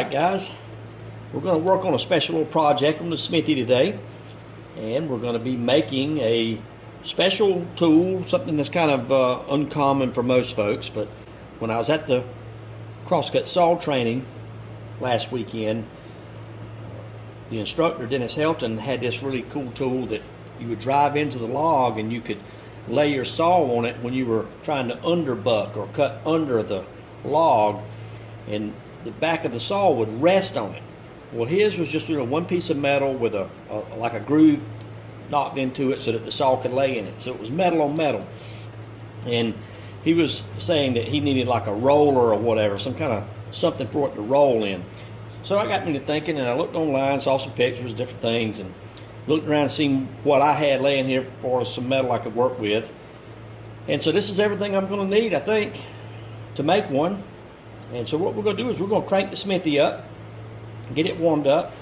Alright guys, we're going to work on a special little project on the Smithy today, and we're going to be making a special tool, something that's kind of uncommon for most folks. But when I was at the crosscut saw training last weekend, the instructor Dennis Helton had this really cool tool that you would drive into the log and you could lay your saw on it when you were trying to underbuck or cut under the log, and the back of the saw would rest on it. Well, his was just one piece of metal with like a groove knocked into it so that the saw could lay in it. So it was metal on metal. And he was saying that he needed like a roller or whatever, some kind of something for it to roll in. So that got me to thinking, and I looked online, saw some pictures, different things, and looked around, seeing what I had laying here for some metal I could work with. And so this is everything I'm going to need, I think, to make one. And so what we're going to do is we're going to crank the Smithy up, get it warmed up.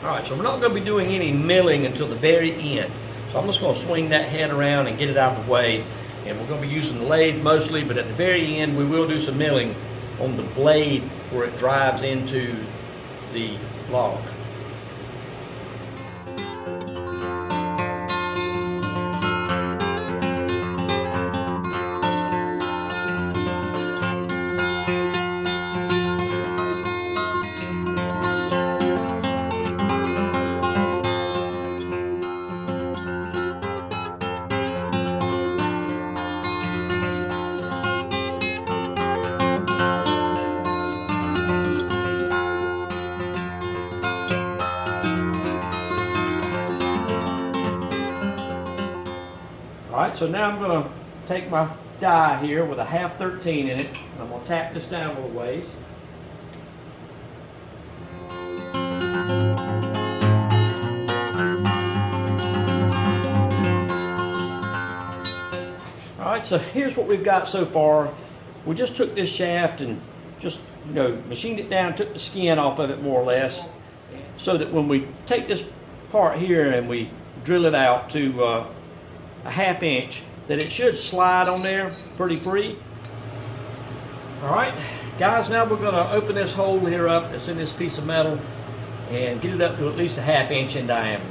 Alright, so we're not going to be doing any milling until the very end. So I'm just going to swing that head around and get it out of the way. And we're going to be using the lathe mostly, but at the very end we will do some milling on the blade where it drives into the log. Alright, so now I'm going to take my die here with a 1/2-13 in it, and I'm going to tap this down a little ways. Alright, so here's what we've got so far. We just took this shaft and just, machined it down, took the skin off of it more or less, so that when we take this part here and we drill it out to a 1/2 inch, that it should slide on there pretty free. Alright guys, now we're going to open this hole here up that's in this piece of metal and get it up to at least a 1/2 inch in diameter.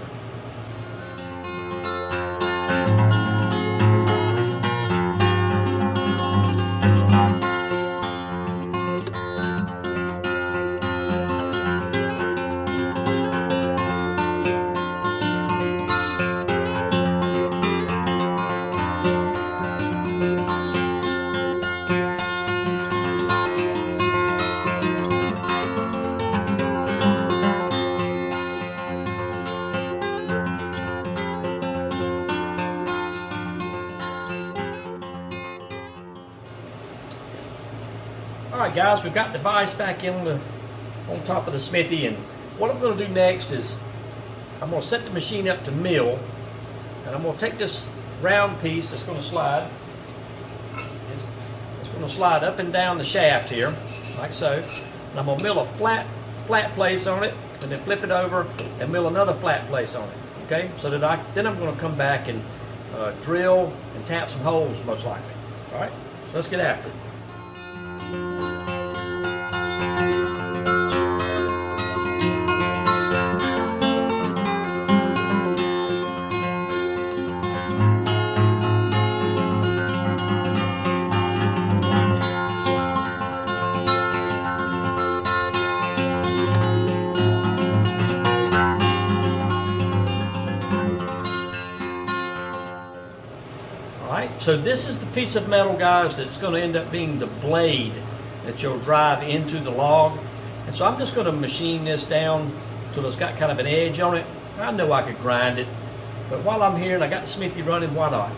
Alright guys, we've got the vise back in on top of the Smithy, and what I'm going to do next is I'm going to set the machine up to mill, and I'm going to take this round piece that's going to slide. It's going to slide up and down the shaft here, like so, and I'm going to mill a flat place on it, and then flip it over and mill another flat place on it. Okay, so that then I'm going to come back and drill and tap some holes most likely. Alright, so let's get after it. So this is the piece of metal, guys, that's going to end up being the blade that you'll drive into the log. And so I'm just going to machine this down until it's got kind of an edge on it. I know I could grind it, but while I'm here and I got the Smithy running, why not?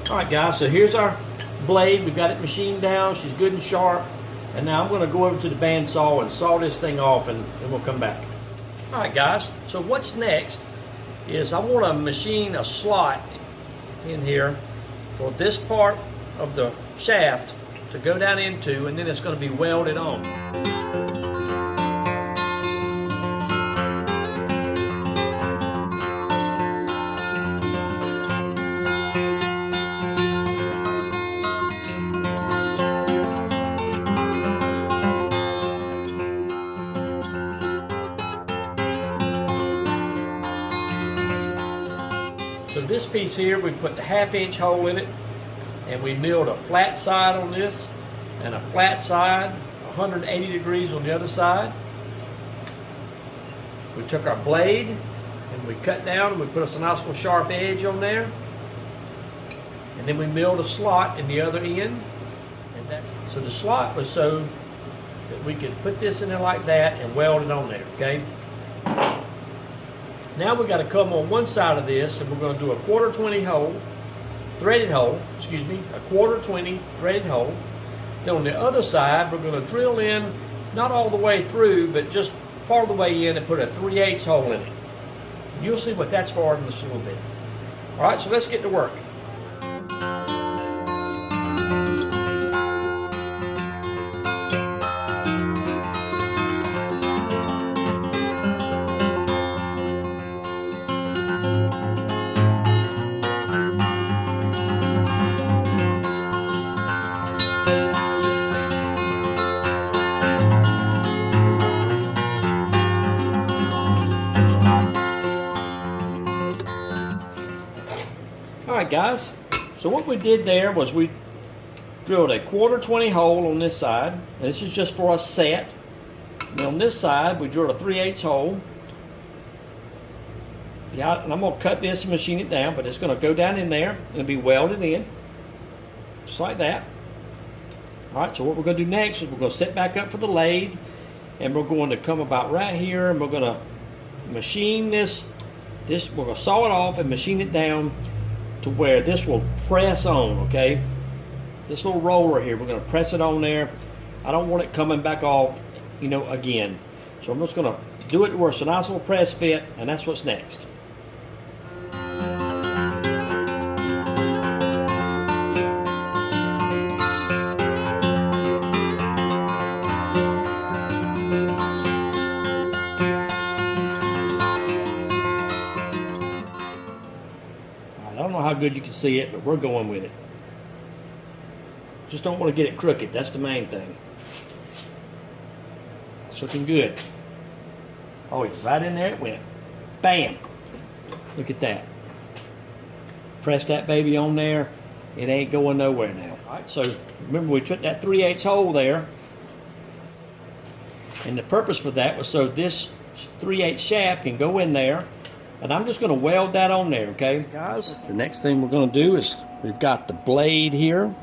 Alright guys, so here's our blade. We've got it machined down. She's good and sharp. And now I'm going to go over to the bandsaw and saw this thing off, and then we'll come back. All right, guys, so what's next is I want to machine a slot in here for this part of the shaft to go down into, and then it's going to be welded on. So this piece here, we put the 1/2-inch hole in it, and we milled a flat side on this and a flat side, 180 degrees on the other side. We took our blade and we cut down and we put us a nice little sharp edge on there. And then we milled a slot in the other end. So the slot was so that we could put this in there like that and weld it on there, okay? Now we got to come on one side of this, and we're going to do a 1/4-20 hole, threaded hole, excuse me, a 1/4-20 threaded hole. Then on the other side, we're going to drill in, not all the way through, but just part of the way in, and put a 3/8 hole in it. And you'll see what that's for in just a little bit. All right, so let's get to work. Alright guys, so what we did there was we drilled a 1/4-20 hole on this side, and this is just for a set. And on this side we drilled a 3/8 hole. Yeah, and I'm going to cut this and machine it down, but it's going to go down in there and it'll be welded in, just like that. Alright, so what we're going to do next is we're going to set back up for the lathe, and we're going to come about right here, and we're going to machine this, we're going to saw it off and machine it down to where this will press on, okay? This little roller here, we're going to press it on there. I don't want it coming back off, you know, again. So I'm just going to do it where it's a nice little press fit, and that's what's next. I don't know how good you can see it, but we're going with it. Just don't want to get it crooked. That's the main thing. It's looking good. Oh, it's right in there it went. Bam! Look at that. Press that baby on there. It ain't going nowhere now. Alright, so remember we took that 3/8 hole there. And the purpose for that was so this 3/8 shaft can go in there. And I'm just going to weld that on there, okay? Guys, the next thing we're going to do is we've got the blade here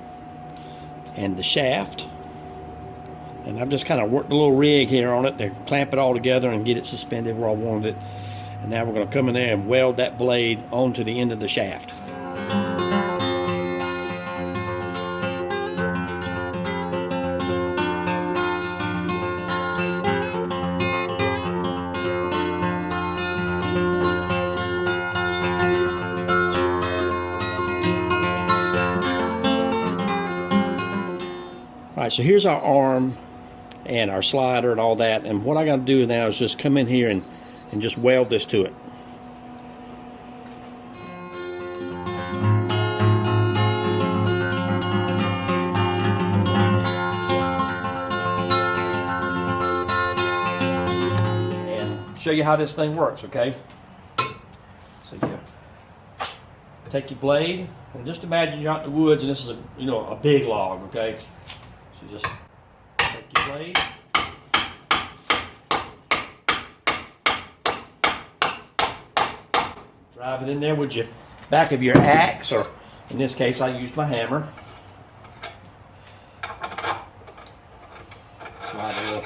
and the shaft. And I've just kind of worked a little rig here on it to clamp it all together and get it suspended where I wanted it. And now we're going to come in there and weld that blade onto the end of the shaft. Alright, so here's our arm and our slider and all that, and what I got to do now is just come in here and just weld this to it. And show you how this thing works, okay? So you take your blade, and just imagine you're out in the woods and this is a big log, okay? So just take your blade, drive it in there with your back of your axe, or in this case I used my hammer. Slide a little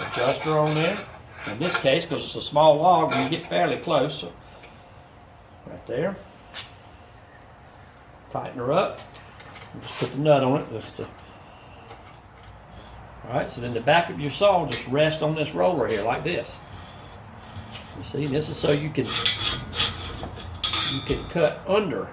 adjuster on there. In this case, because it's a small log, you get fairly close. So right there. Tighten her up. Just put the nut on it. Just All right, so then the back of your saw just rests on this roller here like this. You see, this is so you can cut under.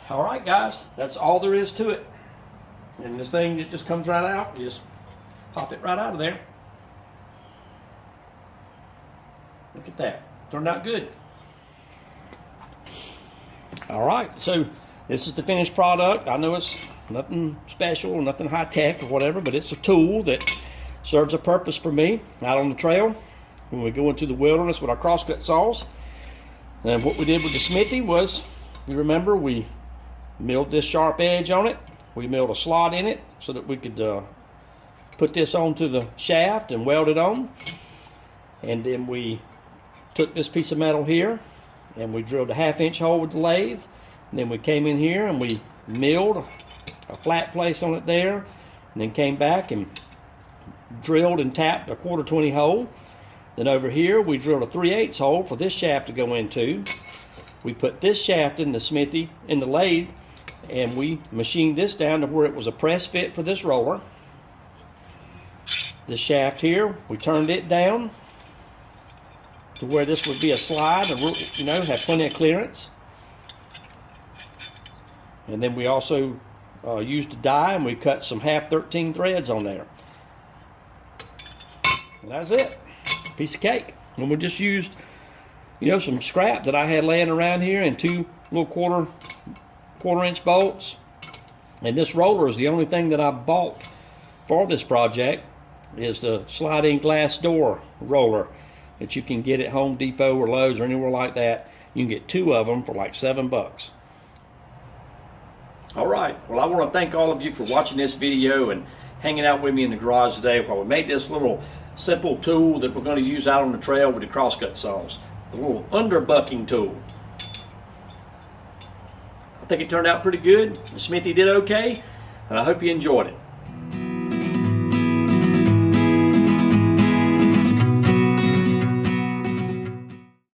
All right, guys, that's all there is to it. And this thing, it just comes right out. You just pop it right out of there. Look at that. Turned out good. All right, so this is the finished product. I know it's nothing special, nothing high tech or whatever, but it's a tool that serves a purpose for me out on the trail when we go into the wilderness with our crosscut saws. And what we did with the Smithy was, you remember, we milled this sharp edge on it. We milled a slot in it so that we could put this onto the shaft and weld it on. And then we took this piece of metal here and we drilled a 1/2-inch hole with the lathe. And then we came in here and we milled a flat place on it there. And then came back and drilled and tapped a 1/4-20 hole. Then over here we drilled a 3/8 hole for this shaft to go into. We put this shaft in the Smithy, in the lathe, and we machined this down to where it was a press fit for this roller. The shaft here, we turned it down to where this would be a slide, and you know, have plenty of clearance. And then we also used a die, and we cut some 1/2-13 threads on there. And that's it. Piece of cake. And we just used, you know, some scrap that I had laying around here and 2 little quarter-inch bolts. And this roller is the only thing that I bought for this project, is the sliding glass door roller that you can get at Home Depot or Lowe's or anywhere like that. You can get 2 of them for like $7. All right, well, I want to thank all of you for watching this video and hanging out with me in the garage today while we made this little simple tool that we're going to use out on the trail with the crosscut saws, the little underbucking tool. I think it turned out pretty good. The Smithy did okay, and I hope you enjoyed it.